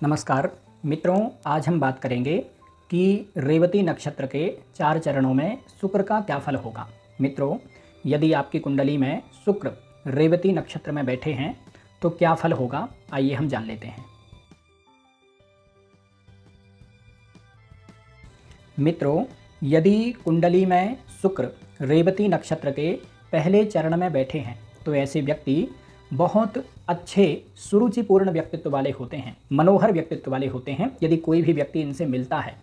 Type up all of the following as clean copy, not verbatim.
नमस्कार मित्रों, आज हम बात करेंगे कि रेवती नक्षत्र के 4 चरणों में शुक्र का क्या फल होगा। मित्रों, यदि आपकी कुंडली में शुक्र रेवती नक्षत्र में बैठे हैं तो क्या फल होगा, आइए हम जान लेते हैं। मित्रों, यदि कुंडली में शुक्र रेवती नक्षत्र के पहले चरण में बैठे हैं तो ऐसे व्यक्ति बहुत अच्छे सुरुचिपूर्ण व्यक्तित्व वाले होते हैं, मनोहर व्यक्तित्व वाले होते हैं। यदि कोई भी व्यक्ति इनसे मिलता है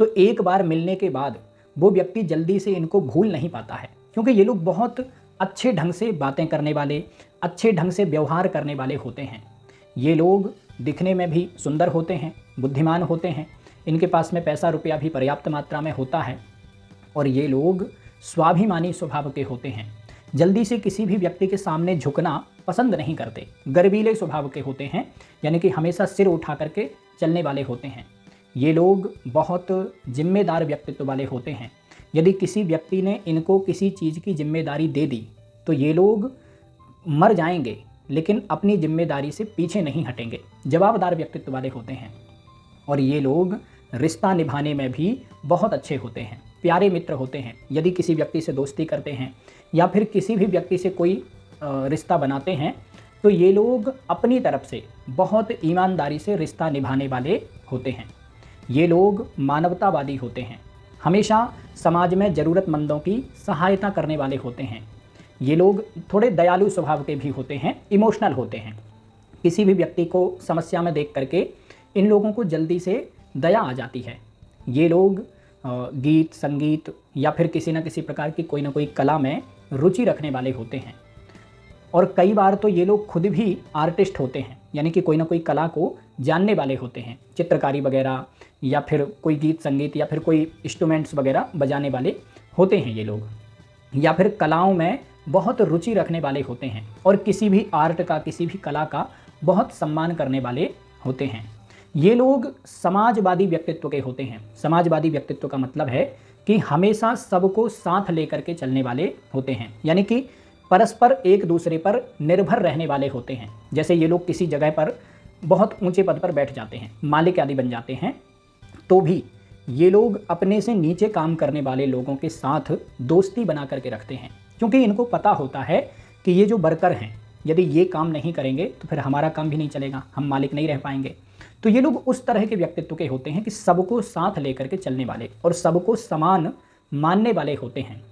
तो एक बार मिलने के बाद वो व्यक्ति जल्दी से इनको भूल नहीं पाता है, क्योंकि ये लोग बहुत अच्छे ढंग से बातें करने वाले, अच्छे ढंग से व्यवहार करने वाले होते हैं। ये लोग दिखने में भी सुंदर होते हैं, बुद्धिमान होते हैं, इनके पास में पैसा रुपया भी पर्याप्त मात्रा में होता है और ये लोग स्वाभिमानी स्वभाव के होते हैं। जल्दी से किसी भी व्यक्ति के सामने झुकना पसंद नहीं करते, गर्वीले स्वभाव के होते हैं, यानी कि हमेशा सिर उठा करके चलने वाले होते हैं। ये लोग बहुत जिम्मेदार व्यक्तित्व वाले होते हैं। यदि किसी व्यक्ति ने इनको किसी चीज़ की जिम्मेदारी दे दी तो ये लोग मर जाएंगे लेकिन अपनी जिम्मेदारी से पीछे नहीं हटेंगे। जवाबदार व्यक्तित्व वाले होते हैं और ये लोग रिश्ता निभाने में भी बहुत अच्छे होते हैं, प्यारे मित्र होते हैं। यदि किसी व्यक्ति से दोस्ती करते हैं या फिर किसी भी व्यक्ति से कोई रिश्ता बनाते हैं तो ये लोग अपनी तरफ से बहुत ईमानदारी से रिश्ता निभाने वाले होते हैं। ये लोग मानवतावादी होते हैं, हमेशा समाज में ज़रूरतमंदों की सहायता करने वाले होते हैं। ये लोग थोड़े दयालु स्वभाव के भी होते हैं, इमोशनल होते हैं। किसी भी व्यक्ति को समस्या में देख करके इन लोगों को जल्दी से दया आ जाती है। ये लोग गीत संगीत या फिर किसी न किसी प्रकार की कोई ना कोई कला में रुचि रखने वाले होते हैं और कई बार तो ये लोग खुद भी आर्टिस्ट होते हैं, यानी कि कोई ना कोई कला को जानने वाले होते हैं, चित्रकारी वगैरह या फिर कोई गीत संगीत या फिर कोई इंस्ट्रूमेंट्स वगैरह बजाने वाले होते हैं ये लोग, या फिर कलाओं में बहुत रुचि रखने वाले होते हैं और किसी भी आर्ट का, किसी भी कला का बहुत सम्मान करने वाले होते हैं। ये लोग समाजवादी व्यक्तित्व के होते हैं। समाजवादी व्यक्तित्व का मतलब है कि हमेशा सबको साथ लेकर के चलने वाले होते हैं, यानी कि परस्पर एक दूसरे पर निर्भर रहने वाले होते हैं। जैसे ये लोग किसी जगह पर बहुत ऊंचे पद पर बैठ जाते हैं, मालिक आदि बन जाते हैं, तो भी ये लोग अपने से नीचे काम करने वाले लोगों के साथ दोस्ती बना करके रखते हैं, क्योंकि इनको पता होता है कि ये जो वर्कर हैं, यदि ये काम नहीं करेंगे तो फिर हमारा काम भी नहीं चलेगा, हम मालिक नहीं रह पाएंगे। तो ये लोग उस तरह के व्यक्तित्व के होते हैं कि सबको साथ लेकर के चलने वाले और सबको समान मानने वाले होते हैं।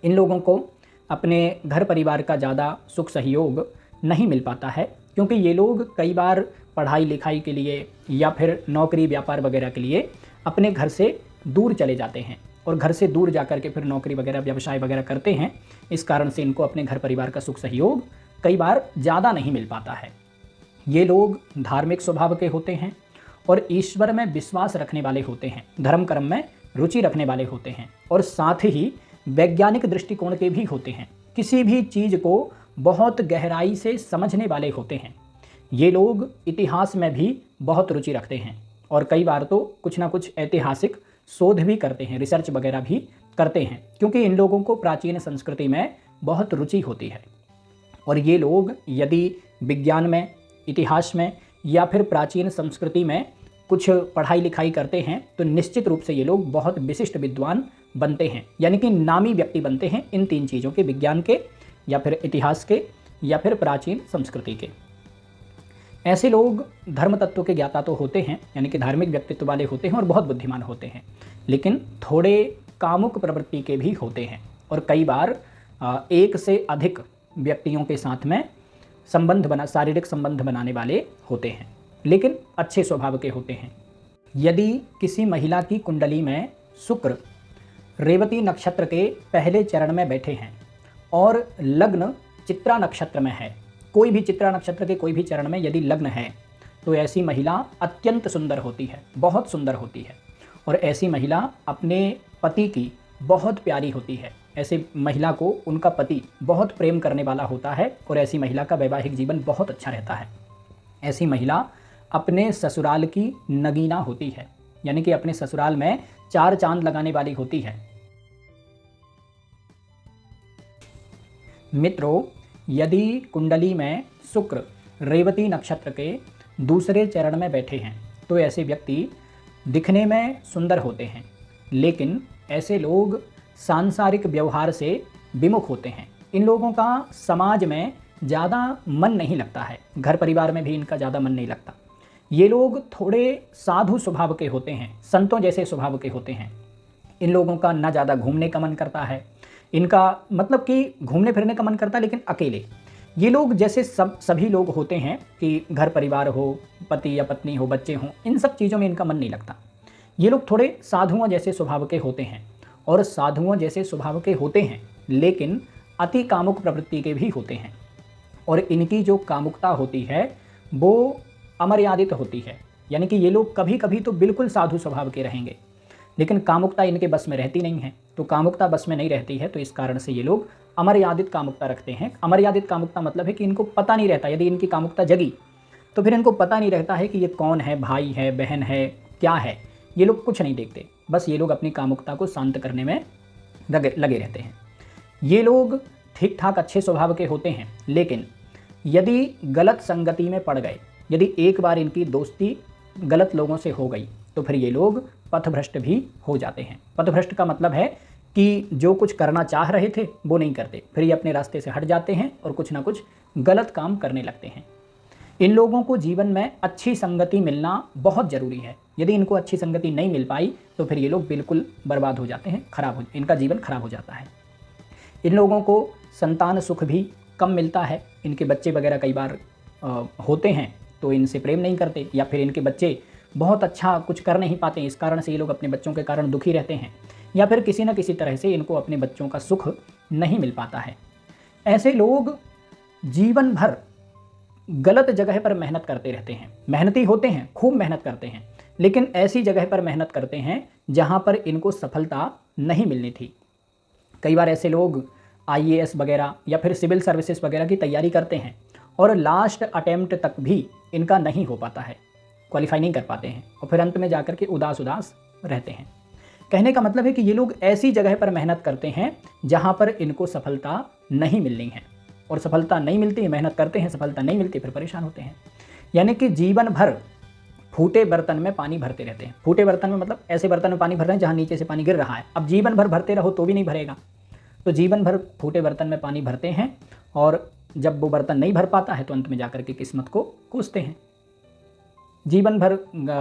इन लोगों को अपने घर परिवार का ज़्यादा सुख सहयोग नहीं मिल पाता है, क्योंकि ये लोग कई बार पढ़ाई लिखाई के लिए या फिर नौकरी व्यापार वगैरह के लिए अपने घर से दूर चले जाते हैं और घर से दूर जाकर के फिर नौकरी वगैरह व्यवसाय वगैरह करते हैं। इस कारण से इनको अपने घर परिवार का सुख सहयोग कई बार ज़्यादा नहीं मिल पाता है। ये लोग धार्मिक स्वभाव के होते हैं और ईश्वर में विश्वास रखने वाले होते हैं, धर्म कर्म में रुचि रखने वाले होते हैं और साथ ही वैज्ञानिक दृष्टिकोण के भी होते हैं। किसी भी चीज़ को बहुत गहराई से समझने वाले होते हैं। ये लोग इतिहास में भी बहुत रुचि रखते हैं और कई बार तो कुछ ना कुछ ऐतिहासिक शोध भी करते हैं, रिसर्च वगैरह भी करते हैं, क्योंकि इन लोगों को प्राचीन संस्कृति में बहुत रुचि होती है। और ये लोग यदि विज्ञान में, इतिहास में या फिर प्राचीन संस्कृति में कुछ पढ़ाई लिखाई करते हैं तो निश्चित रूप से ये लोग बहुत विशिष्ट विद्वान बनते हैं, यानी कि नामी व्यक्ति बनते हैं इन 3 चीज़ों के, विज्ञान के या फिर इतिहास के या फिर प्राचीन संस्कृति के। ऐसे लोग धर्म तत्व के ज्ञाता तो होते हैं, यानी कि धार्मिक व्यक्तित्व वाले होते हैं और बहुत बुद्धिमान होते हैं, लेकिन थोड़े कामुक प्रवृत्ति के भी होते हैं और कई बार एक से अधिक व्यक्तियों के साथ में शारीरिक संबंध बनाने वाले होते हैं, लेकिन अच्छे स्वभाव के होते हैं। यदि किसी महिला की कुंडली में शुक्र रेवती नक्षत्र के पहले चरण में बैठे हैं और लग्न चित्रा नक्षत्र में है, कोई भी चित्रा नक्षत्र के कोई भी चरण में यदि लग्न है तो ऐसी महिला अत्यंत सुंदर होती है, बहुत सुंदर होती है और ऐसी महिला अपने पति की बहुत प्यारी होती है। ऐसे महिला को उनका पति बहुत प्रेम करने वाला होता है और ऐसी महिला का वैवाहिक जीवन बहुत अच्छा रहता है। ऐसी महिला अपने ससुराल की नगीना होती है, यानी कि अपने ससुराल में 4 चांद लगाने वाली होती है। मित्रों, यदि कुंडली में शुक्र रेवती नक्षत्र के दूसरे चरण में बैठे हैं तो ऐसे व्यक्ति दिखने में सुंदर होते हैं, लेकिन ऐसे लोग सांसारिक व्यवहार से विमुख होते हैं। इन लोगों का समाज में ज़्यादा मन नहीं लगता है, घर परिवार में भी इनका ज़्यादा मन नहीं लगता। ये लोग थोड़े साधु स्वभाव के होते हैं, संतों जैसे स्वभाव के होते हैं। इन लोगों का ना ज़्यादा घूमने का मन करता है, इनका मतलब कि घूमने फिरने का मन करता है लेकिन अकेले। ये लोग जैसे सभी लोग होते हैं कि घर परिवार हो, पति या पत्नी हो, बच्चे हों, इन सब चीज़ों में इनका मन नहीं लगता। ये लोग थोड़े साधुओं जैसे स्वभाव के होते हैं, और साधुओं जैसे स्वभाव के होते हैं लेकिन अति कामुक प्रवृत्ति के भी होते हैं। और इनकी जो कामुकता होती है वो अमर्यादित होती है, यानी कि ये लोग कभी कभी तो बिल्कुल साधु स्वभाव के रहेंगे, लेकिन कामुकता इनके बस में रहती नहीं है। तो कामुकता बस में नहीं रहती है तो इस कारण से ये लोग अमर्यादित कामुकता रखते हैं। अमर्यादित कामुकता मतलब है कि इनको पता नहीं रहता, यदि इनकी कामुकता जगी तो फिर इनको पता नहीं रहता है कि ये कौन है, भाई है, बहन है, क्या है। ये लोग कुछ नहीं देखते, बस ये लोग अपनी कामुकता को शांत करने में लगे रहते हैं। ये लोग ठीक ठाक अच्छे स्वभाव के होते हैं, लेकिन यदि गलत संगति में पड़ गए, यदि एक बार इनकी दोस्ती गलत लोगों से हो गई तो फिर ये लोग पथभ्रष्ट भी हो जाते हैं। पथभ्रष्ट का मतलब है कि जो कुछ करना चाह रहे थे वो नहीं करते, फिर ये अपने रास्ते से हट जाते हैं और कुछ ना कुछ गलत काम करने लगते हैं। इन लोगों को जीवन में अच्छी संगति मिलना बहुत ज़रूरी है। यदि इनको अच्छी संगति नहीं मिल पाई तो फिर ये लोग बिल्कुल बर्बाद हो जाते हैं, इनका जीवन खराब हो जाता है। इन लोगों को संतान सुख भी कम मिलता है। इनके बच्चे वगैरह कई बार होते हैं तो इनसे प्रेम नहीं करते, या फिर इनके बच्चे बहुत अच्छा कुछ कर नहीं पाते, इस कारण से ये लोग अपने बच्चों के कारण दुखी रहते हैं, या फिर किसी न किसी तरह से इनको अपने बच्चों का सुख नहीं मिल पाता है। ऐसे लोग जीवन भर गलत जगह पर मेहनत करते रहते हैं। मेहनती होते हैं, खूब मेहनत करते हैं, लेकिन ऐसी जगह पर मेहनत करते हैं जहाँ पर इनको सफलता नहीं मिलनी थी। कई बार ऐसे लोग IAS वगैरह या फिर सिविल सर्विसेज वगैरह की तैयारी करते हैं और लास्ट अटेम्प्ट तक भी इनका नहीं हो पाता है, क्वालिफाई नहीं कर पाते हैं, और फिर अंत में जाकर के उदास रहते हैं। कहने का मतलब है कि ये लोग ऐसी जगह पर मेहनत करते हैं जहाँ पर इनको सफलता नहीं मिलनी है, और सफलता नहीं मिलती है, मेहनत करते हैं, सफलता नहीं मिलती, फिर परेशान होते हैं। यानी कि जीवन भर फूटे बर्तन में पानी भरते रहते हैं। फूटे बर्तन में मतलब ऐसे बर्तन में पानी भर रहे हैं जहाँ नीचे से पानी गिर रहा है। अब जीवन भर भरते रहो तो भी नहीं भरेगा, तो जीवन भर फूटे बर्तन में पानी भरते हैं, और जब वो बर्तन नहीं भर पाता है तो अंत में जाकर के किस्मत को कोसते हैं। जीवन भर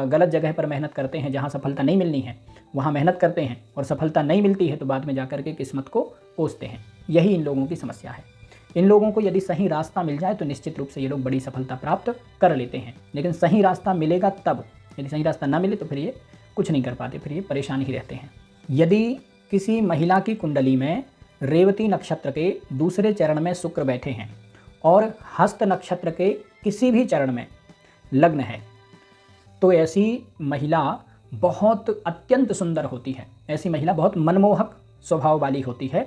गलत जगह पर मेहनत करते हैं, जहाँ सफलता नहीं मिलनी है वहाँ मेहनत करते हैं, और सफलता नहीं मिलती है तो बाद में जाकर के किस्मत को कोसते हैं। यही इन लोगों की समस्या है। इन लोगों को यदि सही रास्ता मिल जाए तो निश्चित रूप से ये लोग बड़ी सफलता प्राप्त कर लेते हैं, लेकिन सही रास्ता मिलेगा तब। यदि सही रास्ता ना मिले तो फिर ये कुछ नहीं कर पाते, फिर ये परेशान ही रहते हैं। यदि किसी महिला की कुंडली में रेवती नक्षत्र के दूसरे चरण में शुक्र बैठे हैं और हस्त नक्षत्र के किसी भी चरण में लग्न है तो ऐसी महिला बहुत अत्यंत सुंदर होती है। ऐसी महिला बहुत मनमोहक स्वभाव वाली होती है,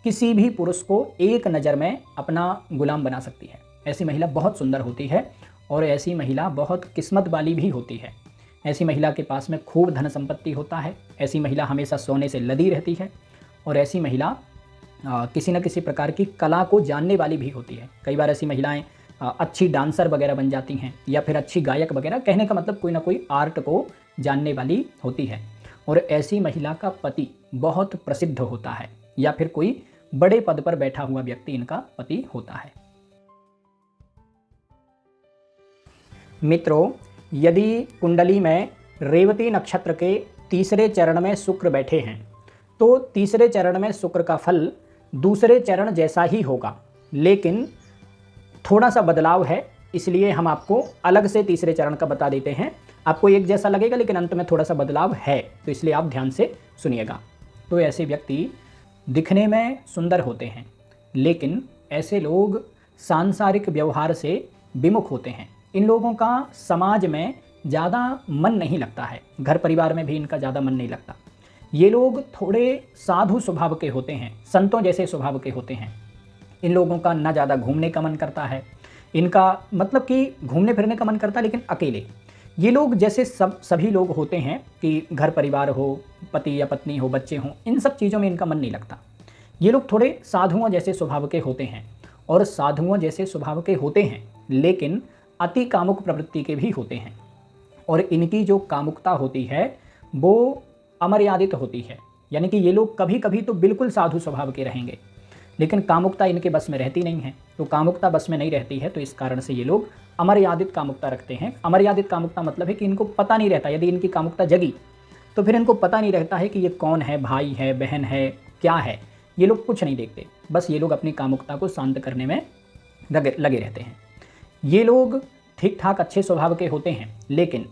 किसी भी पुरुष को एक नज़र में अपना गुलाम बना सकती है। ऐसी महिला बहुत सुंदर होती है, और ऐसी महिला बहुत किस्मत वाली भी होती है। ऐसी महिला के पास में खूब धन संपत्ति होता है। ऐसी महिला हमेशा सोने से लदी रहती है, और ऐसी महिला किसी न किसी प्रकार की कला को जानने वाली भी होती है। कई बार ऐसी महिलाएं अच्छी डांसर वगैरह बन जाती हैं, या फिर अच्छी गायक वगैरह, कहने का मतलब कोई ना कोई आर्ट को जानने वाली होती है। और ऐसी महिला का पति बहुत प्रसिद्ध होता है, या फिर कोई बड़े पद पर बैठा हुआ व्यक्ति इनका पति होता है। मित्रों, यदि कुंडली में रेवती नक्षत्र के तीसरे चरण में शुक्र बैठे हैं तो तीसरे चरण में शुक्र का फल दूसरे चरण जैसा ही होगा, लेकिन थोड़ा सा बदलाव है, इसलिए हम आपको अलग से तीसरे चरण का बता देते हैं। आपको एक जैसा लगेगा लेकिन अंत में थोड़ा सा बदलाव है, तो इसलिए आप ध्यान से सुनिएगा। तो ऐसे व्यक्ति दिखने में सुंदर होते हैं, लेकिन ऐसे लोग सांसारिक व्यवहार से विमुख होते हैं। इन लोगों का समाज में ज़्यादा मन नहीं लगता है, घर परिवार में भी इनका ज़्यादा मन नहीं लगता। ये लोग थोड़े साधु स्वभाव के होते हैं, संतों जैसे स्वभाव के होते हैं। इन लोगों का ना ज़्यादा घूमने का मन करता है, इनका मतलब कि घूमने फिरने का मन करता है लेकिन अकेले। ये लोग जैसे सभी लोग होते हैं कि घर परिवार हो, पति या पत्नी हो, बच्चे हों, इन सब चीज़ों में इनका मन नहीं लगता। ये लोग थोड़े साधुओं जैसे स्वभाव के होते हैं, और साधुओं जैसे स्वभाव के होते हैं लेकिन अति कामुक प्रवृत्ति के भी होते हैं और इनकी जो कामुकता होती है वो अमर्यादित होती है। यानी कि ये लोग कभी कभी तो बिल्कुल साधु स्वभाव के रहेंगे, लेकिन कामुकता इनके बस में रहती नहीं है। तो कामुकता बस में नहीं रहती है तो इस कारण से ये लोग अमर्यादित कामुकता रखते हैं। अमर्यादित कामुकता मतलब है कि इनको पता नहीं रहता, यदि इनकी कामुकता जगी तो फिर इनको पता नहीं रहता है कि ये कौन है, भाई है, बहन है, क्या है। ये लोग कुछ नहीं देखते, बस ये लोग अपनी कामुकता को शांत करने में लगे रहते हैं। ये लोग ठीक ठाक अच्छे स्वभाव के होते हैं, लेकिन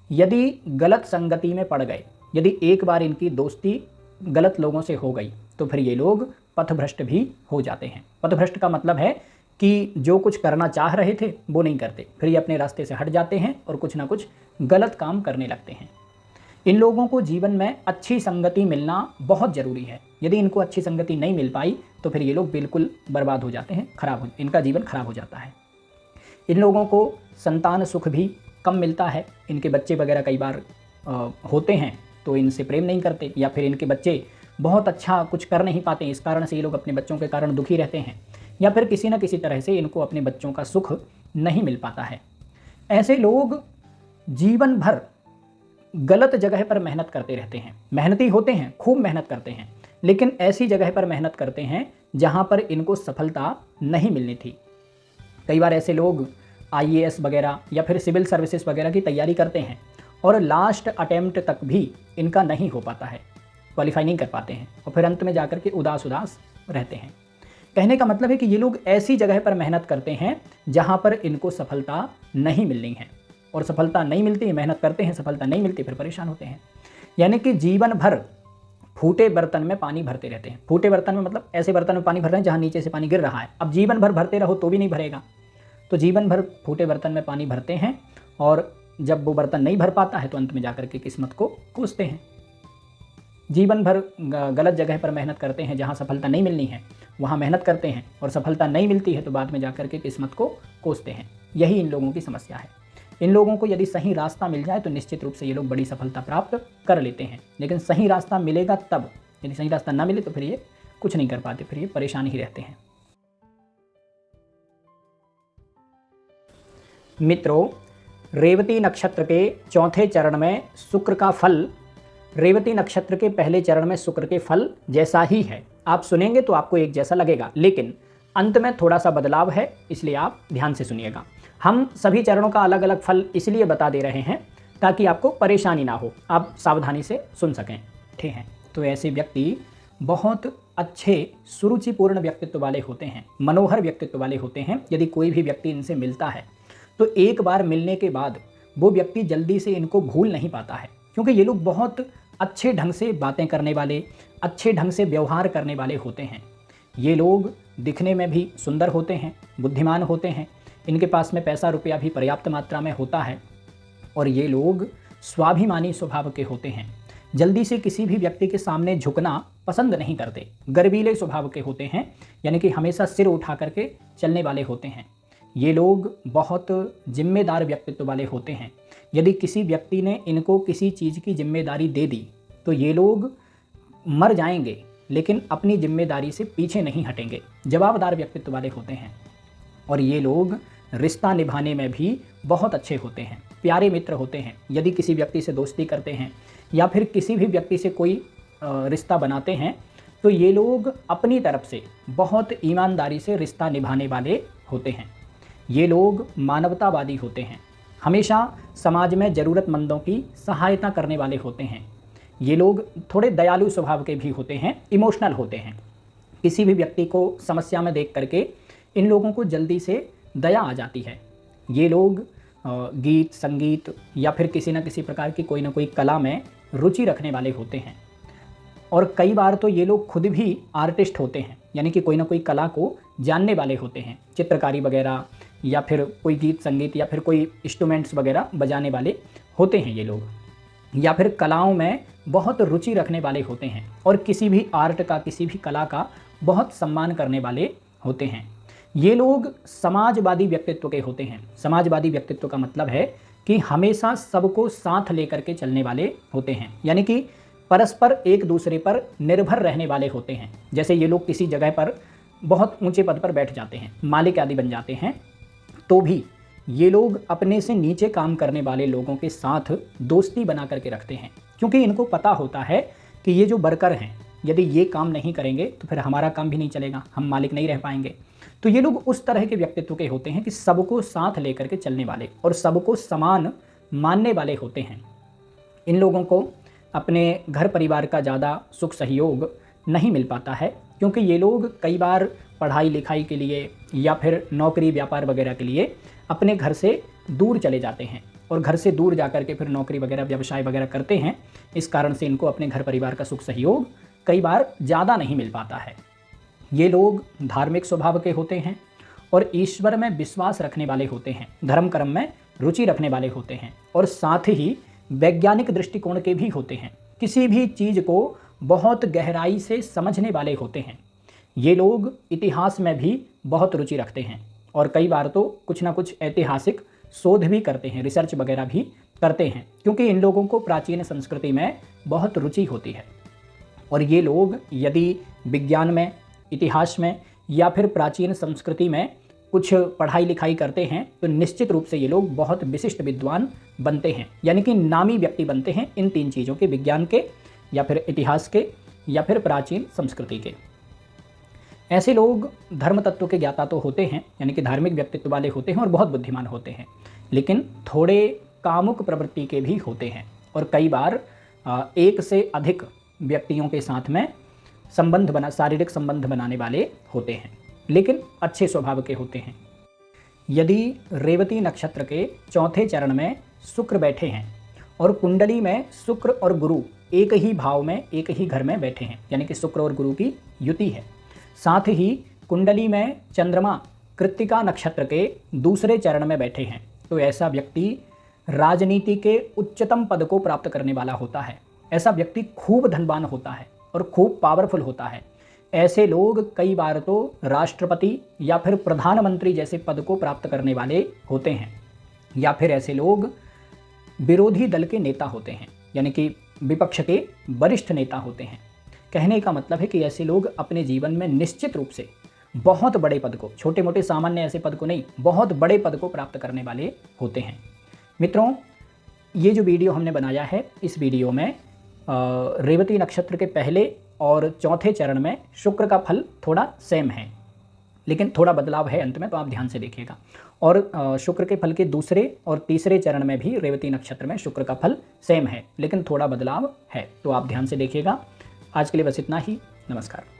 यदि गलत संगति में पड़ गए, यदि एक बार इनकी दोस्ती गलत लोगों से हो गई तो फिर ये लोग पथभ्रष्ट भी हो जाते हैं। पथभ्रष्ट का मतलब है कि जो कुछ करना चाह रहे थे वो नहीं करते, फिर ये अपने रास्ते से हट जाते हैं और कुछ ना कुछ गलत काम करने लगते हैं। इन लोगों को जीवन में अच्छी संगति मिलना बहुत ज़रूरी है। यदि इनको अच्छी संगति नहीं मिल पाई तो फिर ये लोग बिल्कुल बर्बाद हो जाते हैं, इनका जीवन खराब हो जाता है। इन लोगों को संतान सुख भी कम मिलता है। इनके बच्चे वगैरह कई बार होते हैं तो इनसे प्रेम नहीं करते, या फिर इनके बच्चे बहुत अच्छा कुछ कर नहीं पाते, इस कारण से ये लोग अपने बच्चों के कारण दुखी रहते हैं, या फिर किसी न किसी तरह से इनको अपने बच्चों का सुख नहीं मिल पाता है। ऐसे लोग जीवन भर गलत जगह पर मेहनत करते रहते हैं। मेहनती होते हैं, खूब मेहनत करते हैं, लेकिन ऐसी जगह पर मेहनत करते हैं जहाँ पर इनको सफलता नहीं मिलनी थी। कई बार ऐसे लोग IAS वगैरह या फिर सिविल सर्विसेज वगैरह की तैयारी करते हैं और लास्ट अटेम्प्ट तक भी इनका नहीं हो पाता है, क्वालिफाई नहीं कर पाते हैं और फिर अंत में जाकर के उदास रहते हैं। कहने का मतलब है कि ये लोग ऐसी जगह पर मेहनत करते हैं जहाँ पर इनको सफलता नहीं मिलनी है, और सफलता नहीं मिलती है, मेहनत करते हैं, सफलता नहीं मिलती, फिर परेशान होते हैं। यानी कि जीवन भर फूटे बर्तन में पानी भरते रहते हैं। फूटे बर्तन में मतलब ऐसे बर्तन में पानी भर रहे हैं जहाँ नीचे से पानी गिर रहा है। अब जीवन भर भरते रहो तो भी नहीं भरेगा, तो जीवन भर फूटे बर्तन में पानी भरते हैं और जब वो बर्तन नहीं भर पाता है तो अंत में जाकर के किस्मत को कोसते हैं। जीवन भर गलत जगह पर मेहनत करते हैं, जहाँ सफलता नहीं मिलनी है वहाँ मेहनत करते हैं और सफलता नहीं मिलती है तो बाद में जाकर के किस्मत को कोसते हैं। यही इन लोगों की समस्या है। इन लोगों को यदि सही रास्ता मिल जाए तो निश्चित रूप से ये लोग बड़ी सफलता प्राप्त कर लेते हैं, लेकिन सही रास्ता मिलेगा तब, यदि सही रास्ता ना मिले तो फिर ये कुछ नहीं कर पाते, फिर ये परेशान ही रहते हैं। मित्रों, रेवती नक्षत्र के चौथे चरण में शुक्र का फल रेवती नक्षत्र के पहले चरण में शुक्र के फल जैसा ही है। आप सुनेंगे तो आपको एक जैसा लगेगा, लेकिन अंत में थोड़ा सा बदलाव है, इसलिए आप ध्यान से सुनिएगा। हम सभी चरणों का अलग अलग फल इसलिए बता दे रहे हैं ताकि आपको परेशानी ना हो, आप सावधानी से सुन सकें, ठीक है। तो ऐसे व्यक्ति बहुत अच्छे सुरुचिपूर्ण व्यक्तित्व वाले होते हैं, मनोहर व्यक्तित्व वाले होते हैं। यदि कोई भी व्यक्ति इनसे मिलता है तो एक बार मिलने के बाद वो व्यक्ति जल्दी से इनको भूल नहीं पाता है, क्योंकि ये लोग बहुत अच्छे ढंग से बातें करने वाले, अच्छे ढंग से व्यवहार करने वाले होते हैं। ये लोग दिखने में भी सुंदर होते हैं, बुद्धिमान होते हैं, इनके पास में पैसा रुपया भी पर्याप्त मात्रा में होता है और ये लोग स्वाभिमानी स्वभाव के होते हैं। जल्दी से किसी भी व्यक्ति के सामने झुकना पसंद नहीं करते, गर्वीले स्वभाव के होते हैं, यानी कि हमेशा सिर उठा करके चलने वाले होते हैं। ये लोग बहुत जिम्मेदार व्यक्तित्व वाले होते हैं। यदि किसी व्यक्ति ने इनको किसी चीज़ की जिम्मेदारी दे दी तो ये लोग मर जाएंगे, लेकिन अपनी जिम्मेदारी से पीछे नहीं हटेंगे। जवाबदार व्यक्तित्व वाले होते हैं और ये लोग रिश्ता निभाने में भी बहुत अच्छे होते हैं, प्यारे मित्र होते हैं। यदि किसी व्यक्ति से दोस्ती करते हैं या फिर किसी भी व्यक्ति से कोई रिश्ता बनाते हैं तो ये लोग अपनी तरफ से बहुत ईमानदारी से रिश्ता निभाने वाले होते हैं। ये लोग मानवतावादी होते हैं, हमेशा समाज में ज़रूरतमंदों की सहायता करने वाले होते हैं। ये लोग थोड़े दयालु स्वभाव के भी होते हैं, इमोशनल होते हैं। किसी भी व्यक्ति को समस्या में देख करके इन लोगों को जल्दी से दया आ जाती है। ये लोग गीत संगीत या फिर किसी न किसी प्रकार की कोई ना कोई कला में रुचि रखने वाले होते हैं और कई बार तो ये लोग खुद भी आर्टिस्ट होते हैं, यानी कि कोई ना कोई कला को जानने वाले होते हैं, चित्रकारी वगैरह या फिर कोई गीत संगीत या फिर कोई इंस्ट्रूमेंट्स वगैरह बजाने वाले होते हैं ये लोग, या फिर कलाओं में बहुत रुचि रखने वाले होते हैं और किसी भी आर्ट का, किसी भी कला का बहुत सम्मान करने वाले होते हैं। ये लोग समाजवादी व्यक्तित्व के होते हैं। समाजवादी व्यक्तित्व का मतलब है कि हमेशा सबको साथ लेकर के चलने वाले होते हैं, यानी कि परस्पर एक दूसरे पर निर्भर रहने वाले होते हैं। जैसे ये लोग किसी जगह पर बहुत ऊंचे पद पर बैठ जाते हैं, मालिक आदि बन जाते हैं, तो भी ये लोग अपने से नीचे काम करने वाले लोगों के साथ दोस्ती बना करके रखते हैं, क्योंकि इनको पता होता है कि ये जो वर्कर हैं, यदि ये काम नहीं करेंगे तो फिर हमारा काम भी नहीं चलेगा, हम मालिक नहीं रह पाएंगे। तो ये लोग उस तरह के व्यक्तित्व के होते हैं कि सबको साथ लेकर के चलने वाले और सबको समान मानने वाले होते हैं। इन लोगों को अपने घर परिवार का ज़्यादा सुख सहयोग नहीं मिल पाता है, क्योंकि ये लोग कई बार पढ़ाई लिखाई के लिए या फिर नौकरी व्यापार वगैरह के लिए अपने घर से दूर चले जाते हैं और घर से दूर जाकर के फिर नौकरी वगैरह व्यवसाय वगैरह करते हैं। इस कारण से इनको अपने घर परिवार का सुख सहयोग कई बार ज़्यादा नहीं मिल पाता है। ये लोग धार्मिक स्वभाव के होते हैं और ईश्वर में विश्वास रखने वाले होते हैं, धर्म कर्म में रुचि रखने वाले होते हैं और साथ ही वैज्ञानिक दृष्टिकोण के भी होते हैं। किसी भी चीज़ को बहुत गहराई से समझने वाले होते हैं। ये लोग इतिहास में भी बहुत रुचि रखते हैं और कई बार तो कुछ ना कुछ ऐतिहासिक शोध भी करते हैं, रिसर्च वगैरह भी करते हैं, क्योंकि इन लोगों को प्राचीन संस्कृति में बहुत रुचि होती है। और ये लोग यदि विज्ञान में, इतिहास में या फिर प्राचीन संस्कृति में कुछ पढ़ाई लिखाई करते हैं तो निश्चित रूप से ये लोग बहुत विशिष्ट विद्वान बनते हैं, यानी कि नामी व्यक्ति बनते हैं इन तीन चीज़ों के, विज्ञान के या फिर इतिहास के या फिर प्राचीन संस्कृति के। ऐसे लोग धर्म तत्व के ज्ञाता तो होते हैं, यानी कि धार्मिक व्यक्तित्व वाले होते हैं और बहुत बुद्धिमान होते हैं, लेकिन थोड़े कामुक प्रवृत्ति के भी होते हैं और कई बार एक से अधिक व्यक्तियों के साथ में शारीरिक संबंध बनाने वाले होते हैं, लेकिन अच्छे स्वभाव के होते हैं। यदि रेवती नक्षत्र के चौथे चरण में शुक्र बैठे हैं और कुंडली में शुक्र और गुरु एक ही भाव में, एक ही घर में बैठे हैं, यानी कि शुक्र और गुरु की युति है, साथ ही कुंडली में चंद्रमा कृत्तिका नक्षत्र के दूसरे चरण में बैठे हैं, तो ऐसा व्यक्ति राजनीति के उच्चतम पद को प्राप्त करने वाला होता है। ऐसा व्यक्ति खूब धनवान होता है और खूब पावरफुल होता है। ऐसे लोग कई बार तो राष्ट्रपति या फिर प्रधानमंत्री जैसे पद को प्राप्त करने वाले होते हैं, या फिर ऐसे लोग विरोधी दल के नेता होते हैं, यानी कि विपक्ष के वरिष्ठ नेता होते हैं। कहने का मतलब है कि ऐसे लोग अपने जीवन में निश्चित रूप से बहुत बड़े पद को, छोटे मोटे सामान्य ऐसे पद को नहीं, बहुत बड़े पद को प्राप्त करने वाले होते हैं। मित्रों, ये जो वीडियो हमने बनाया है, इस वीडियो में रेवती नक्षत्र के पहले और चौथे चरण में शुक्र का फल थोड़ा सेम है, लेकिन थोड़ा बदलाव है अंत में, तो आप ध्यान से देखिएगा। और शुक्र के फल के दूसरे और तीसरे चरण में भी रेवती नक्षत्र में शुक्र का फल सेम है, लेकिन थोड़ा बदलाव है, तो आप ध्यान से देखिएगा। आज के लिए बस इतना ही। नमस्कार।